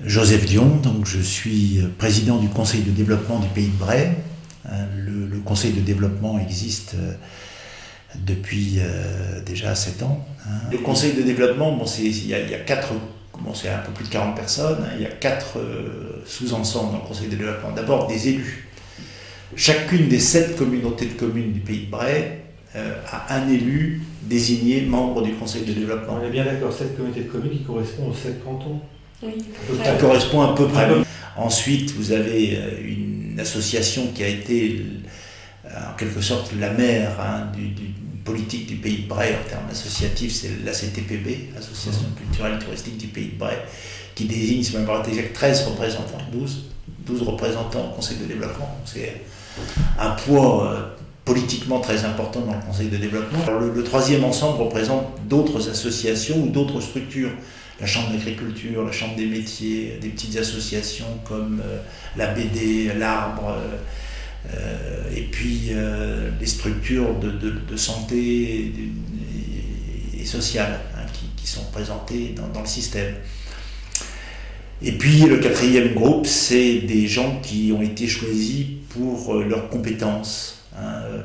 Joseph Dion, donc je suis président du Conseil de développement du Pays de Bray. Le Conseil de développement existe depuis déjà 7 ans. Le Conseil de développement, il y a 4, c'est un peu plus de 40 personnes, il y a 4 sous-ensembles dans le Conseil de développement. D'abord des élus. Chacune des 7 communautés de communes du Pays de Bray a un élu désigné membre du Conseil de développement. On est bien d'accord, 7 communautés de communes qui correspondent aux 7 cantons. Oui, ça correspond à peu près. Ensuite, vous avez une association qui a été en quelque sorte la mère du politique du Pays de Bray en termes associatifs, c'est l'ACTPB, Association culturelle et touristique du Pays de Bray, qui désigne, si je me rappelle exact, 13 représentants, 12 représentants au Conseil de développement. C'est un poids politiquement très important dans le Conseil de développement. Alors, le troisième ensemble représente d'autres associations ou d'autres structures. La Chambre d'agriculture, la Chambre des métiers, des petites associations comme la BD, l'Arbre, et puis les structures de santé et sociales qui sont présentées dans le système. Et puis le quatrième groupe, c'est des gens qui ont été choisis pour leurs compétences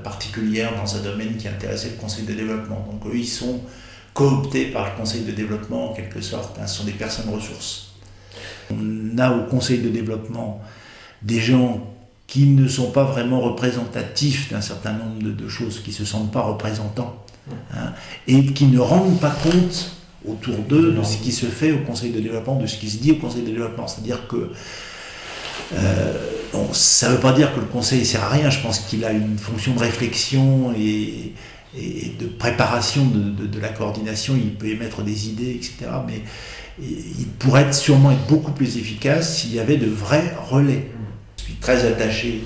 particulières dans un domaine qui intéressait le Conseil de développement. Donc eux, ils sont cooptés par le Conseil de développement en quelque sorte, ce sont des personnes ressources. On a au Conseil de développement des gens qui ne sont pas vraiment représentatifs d'un certain nombre de choses, qui ne se sentent pas représentants, et qui ne rendent pas compte autour d'eux de ce qui se fait au Conseil de développement, de ce qui se dit au Conseil de développement. C'est-à-dire que ça ne veut pas dire que le Conseil ne sert à rien, je pense qu'il a une fonction de réflexion et de préparation de la coordination, il peut émettre des idées, etc. Mais il pourrait sûrement être beaucoup plus efficace s'il y avait de vrais relais. Je suis très attaché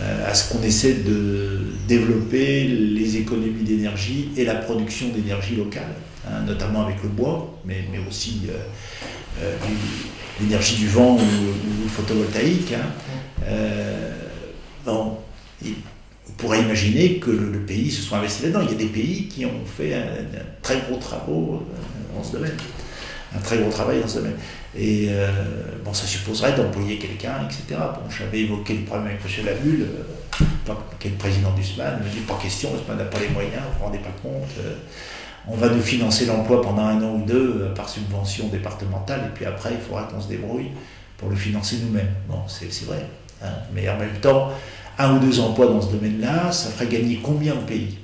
à ce qu'on essaie de développer les économies d'énergie et la production d'énergie locale, notamment avec le bois, mais aussi l'énergie du vent ou photovoltaïque. On pourrait imaginer que le pays se soit investi là-dedans. Il y a des pays qui ont fait un très gros travaux dans ce domaine, un très gros travail dans ce domaine. Et ça supposerait d'employer quelqu'un, etc. J'avais évoqué le problème avec M. Labulle, qui est le président du SMAN. Il me dit pas question, le SMAN n'a pas les moyens, vous ne vous rendez pas compte. On va nous financer l'emploi pendant 1 an ou 2 par subvention départementale, et puis après il faudra qu'on se débrouille pour le financer nous-mêmes. Bon, c'est vrai, mais en même temps, 1 ou 2 emplois dans ce domaine-là, ça ferait gagner combien au pays ?